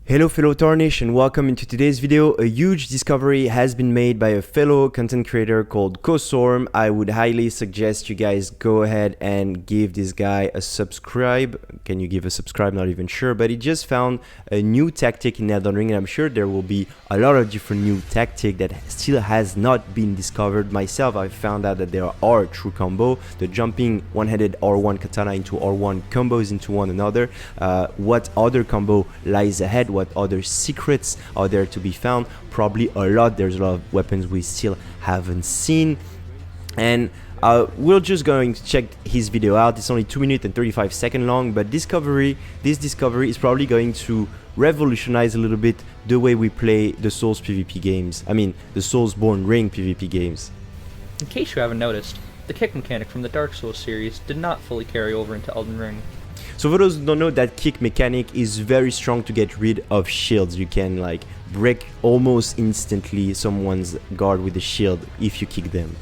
Hello fellow Tarnish and welcome into today's video. A huge discovery has been made by a fellow content creator called Kosorm. I would highly suggest you guys go ahead and give this guy a subscribe. Can you give a subscribe? Not even sure, but he just found a new tactic in Elden Ring, and I'm sure there will be a lot of different new tactic that still has not been discovered. Myself, I found out that there are true combo, the jumping one-handed R1 katana into R1 combos into one another. What other combo lies ahead? What other secrets are there to be found? Probably a lot. There's a lot of weapons we still haven't seen, and we're just going to check his video out. It's only 2 minutes and 35 seconds long, but this discovery is probably going to revolutionize a little bit the way we play the Souls PvP games. I mean, the Soulsborne Ring PvP games. In case you haven't noticed, the kick mechanic from the Dark Souls series did not fully carry over into Elden Ring. So for those who don't know, that kick mechanic is very strong to get rid of shields. You can like break almost instantly someone's guard with a shield if you kick them.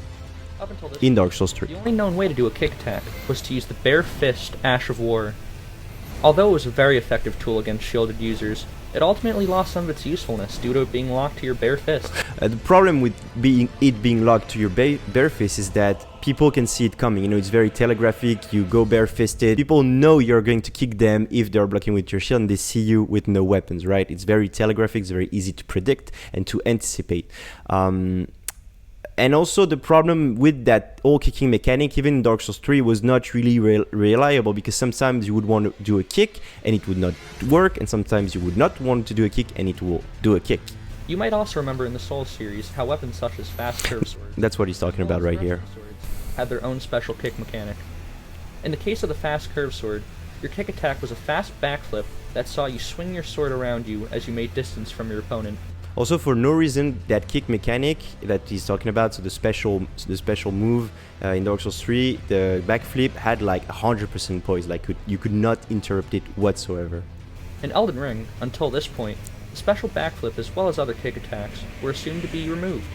Up until this in Dark Souls 3. The only known way to do a kick attack was to use the bare fist Ash of War. Although it was a very effective tool against shielded users, it ultimately lost some of its usefulness due to it being locked to your bare fist. The problem with being locked to your bare fist is that people can see it coming. You know, it's very telegraphic. You go bare-fisted. People know you're going to kick them if they're blocking with your shield and they see you with no weapons, right? It's very telegraphic. It's very easy to predict and to anticipate. And also the problem with that all kicking mechanic, even in Dark Souls 3, was not really reliable, because sometimes you would want to do a kick and it would not work, and sometimes you would not want to do a kick and it will do a kick. You might also remember in the Souls series how weapons such as fast curve swords, that's what he's talking about right here, had their own special kick mechanic. In the case of the fast curve sword, your kick attack was a fast backflip that saw you swing your sword around you as you made distance from your opponent. Also, for no reason, that kick mechanic that he's talking about, so the special move in Dark Souls 3, the backflip had like 100% poise, like you could not interrupt it whatsoever. In Elden Ring, until this point, the special backflip as well as other kick attacks were assumed to be removed.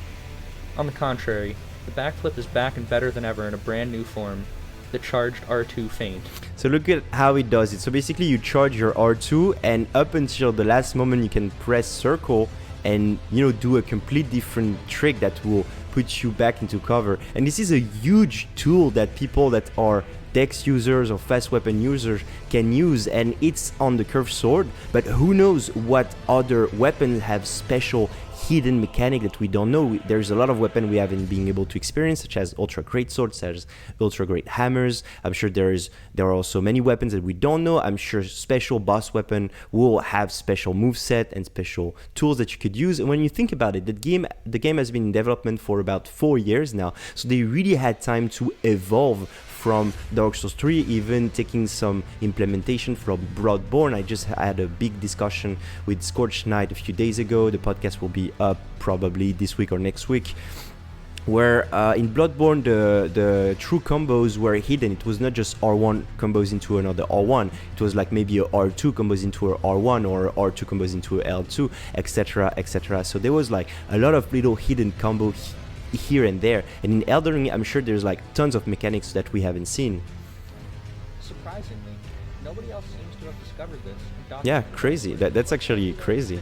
On the contrary, the backflip is back and better than ever in a brand new form, the charged R2 feint. So look at how it does it. So basically you charge your R2, and up until the last moment you can press circle and, you know, do a complete different trick that will put you back into cover. And this is a huge tool that people that are dex users or fast weapon users can use, and it's on the curved sword, but who knows what other weapons have special hidden mechanic that we don't know. There's a lot of weapons we haven't been able to experience, such as ultra great swords, such as ultra great hammers. I'm sure there are also many weapons that we don't know. I'm sure special boss weapon will have special moveset and special tools that you could use. And when you think about it, the game has been in development for about 4 years now, so they really had time to evolve from Dark Souls 3, even taking some implementation from Bloodborne. I just had a big discussion with Scorched Knight a few days ago. The podcast will be up probably this week or next week, where in Bloodborne the true combos were hidden. It was not just R1 combos into another R1. It was like maybe a R2 combos into a R1 or R2 combos into a L2, etc, etc. So there was like a lot of little hidden combos here and there, and in Elden Ring I'm sure there's like tons of mechanics that we haven't seen. Surprisingly, nobody else seems to have discovered this. Yeah, crazy. That's actually crazy.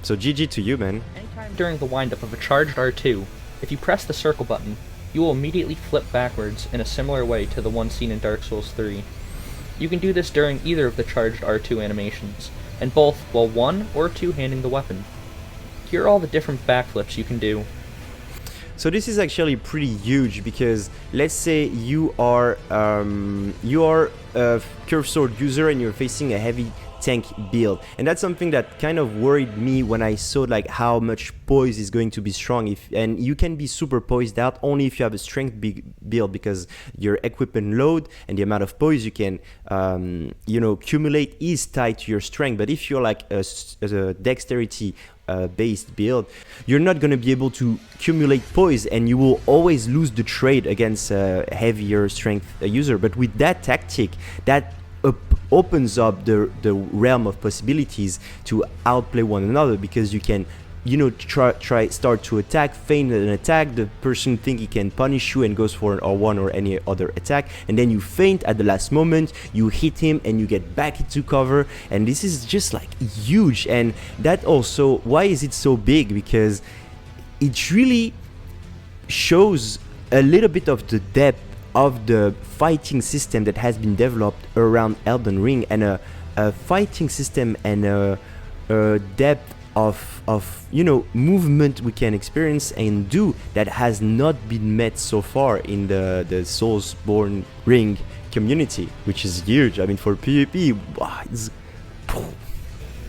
So GG to you, man. Anytime during the windup of a charged R2, if you press the circle button, you will immediately flip backwards in a similar way to the one seen in Dark Souls 3. You can do this during either of the charged R2 animations, and both while one or two-handing the weapon. Here are all the different backflips you can do. So this is actually pretty huge, because let's say you are a curved sword user and you're facing a heavy tank build, and that's something that kind of worried me when I saw like how much poise is going to be strong. And you can be super poised out only if you have a strength build, because your equipment load and the amount of poise you can accumulate is tied to your strength. But if you're like a dexterity based build, you're not going to be able to accumulate poise, and you will always lose the trade against a heavier strength user. But with that tactic, that opens up the realm of possibilities to outplay one another, because you can you know, start to attack, feign an attack, the person think he can punish you and goes for an R1 or any other attack, and then you feint at the last moment, you hit him and you get back into cover, and this is just like huge. And that also, why is it so big? Because it really shows a little bit of the depth of the fighting system that has been developed around Elden Ring, and a fighting system and a depth of you know, movement we can experience and do that has not been met so far in the Soulsborne Ring community, which is huge. I mean, for PvP, wow, it's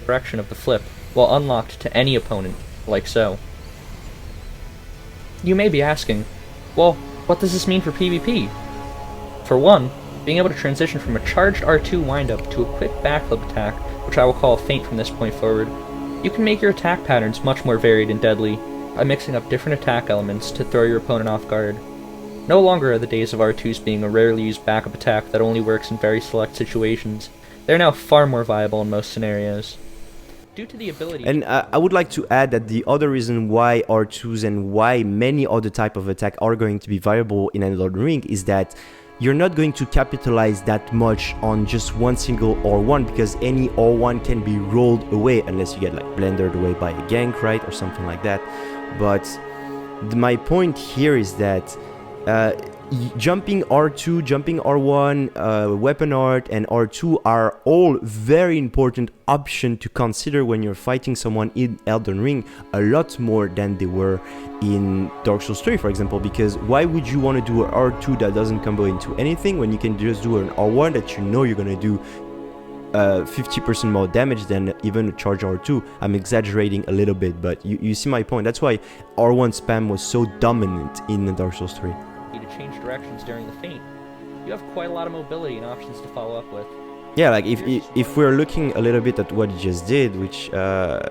Direction of the flip, while unlocked to any opponent, like so. You may be asking, well, what does this mean for PvP? For one, being able to transition from a charged R2 windup to a quick backflip attack, which I will call feint from this point forward, you can make your attack patterns much more varied and deadly by mixing up different attack elements to throw your opponent off guard. No longer are the days of R2s being a rarely used backup attack that only works in very select situations. They're now far more viable in most scenarios. Due to the ability... And I would like to add that the other reason why R2s and why many other type of attack are going to be viable in Elden Ring is that you're not going to capitalize that much on just one single R1, because any R1 can be rolled away unless you get like blendered away by a gank, right, or something like that. But my point here is that jumping R2, jumping R1, weapon art and R2 are all very important option to consider when you're fighting someone in Elden Ring, a lot more than they were in Dark Souls 3, for example, because why would you want to do an R2 that doesn't combo into anything when you can just do an R1 that you know you're going to do 50% more damage than even a charge R2. I'm exaggerating a little bit, but you see my point. That's why R1 spam was so dominant in Dark Souls 3. To change directions during the feint, you have quite a lot of mobility and options to follow up with. Yeah, like if we're looking a little bit at what he just did, which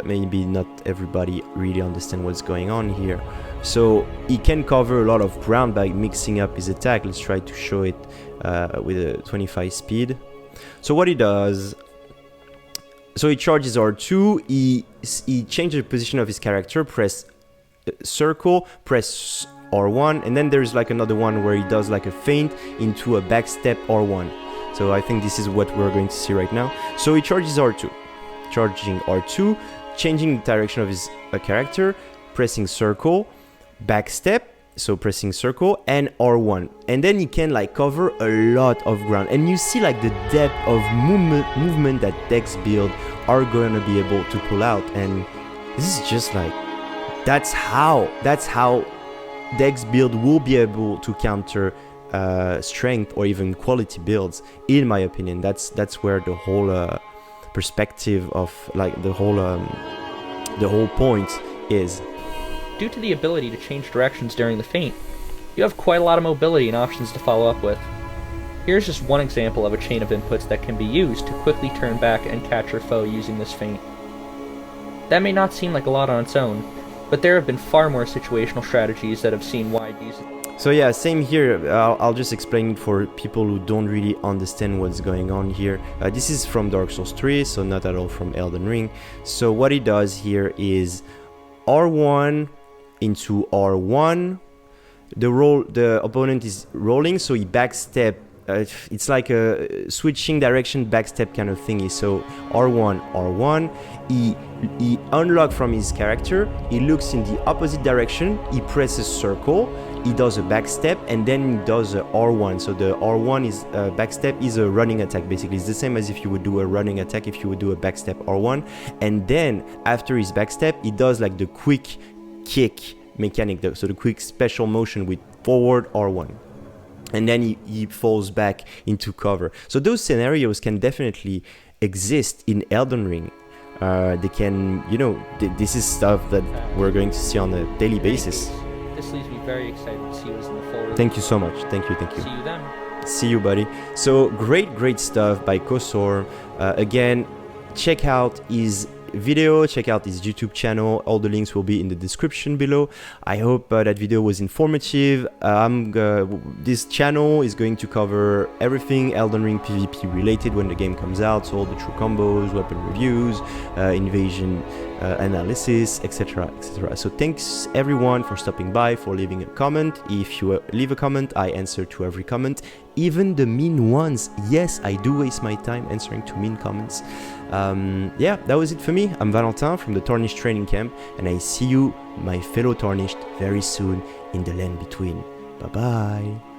maybe not everybody really understand what's going on here. So he can cover a lot of ground by mixing up his attack. Let's try to show it with a 25 speed. So what he does, so he charges R2, he changes the position of his character, press circle, press R1, and then there's like another one where he does like a feint into a backstep R1. So I think this is what we're going to see right now. So he charges R2, charging R2, changing the direction of his character, pressing circle, backstep, so pressing circle, and R1, and then he can like cover a lot of ground, and you see like the depth of movement that Dex build are gonna be able to pull out. And this is just like, that's how Dex build will be able to counter strength or even quality builds, in my opinion. That's where the whole perspective of like the whole point is. Due to the ability to change directions during the feint, you have quite a lot of mobility and options to follow up with. Here's just one example of a chain of inputs that can be used to quickly turn back and catch your foe using this feint. That may not seem like a lot on its own, but there have been far more situational strategies that have seen wide use. So yeah, same here. I'll just explain it for people who don't really understand what's going on here. This is from Dark Souls 3, so not at all from Elden Ring. So what he does here is R1 into R1. The opponent is rolling, so he backstep. It's like a switching direction backstep kind of thingy. So R1, R1, he unlocks from his character, he looks in the opposite direction, he presses circle, he does a backstep, and then he does a R1. So the R1 is backstep is a running attack basically. It's the same as if you would do a running attack if you would do a backstep R1. And then after his backstep, he does like the quick kick mechanic, so the quick special motion with forward R1. And then he falls back into cover. So those scenarios can definitely exist in Elden Ring. They can, you know, this is stuff that we're going to see on a daily basis. This leaves me very excited to see what's in the full. Thank you so much. Thank you. See you then. See you, buddy. So great stuff by Kosorm. Again, check out his video, check out his YouTube channel. All the links will be in the description below. I hope that video was informative. This channel is going to cover everything Elden Ring PvP related when the game comes out, so all the true combos, weapon reviews, invasion analysis, etc, etc. So thanks everyone for stopping by, for leaving a comment. If you leave a comment, I answer to every comment, even the mean ones. Yes, I do waste my time answering to mean comments. Yeah, that was it for me. I'm Valentin from the Tarnished Training Camp, and I see you, my fellow Tarnished, very soon in the land between. Bye bye.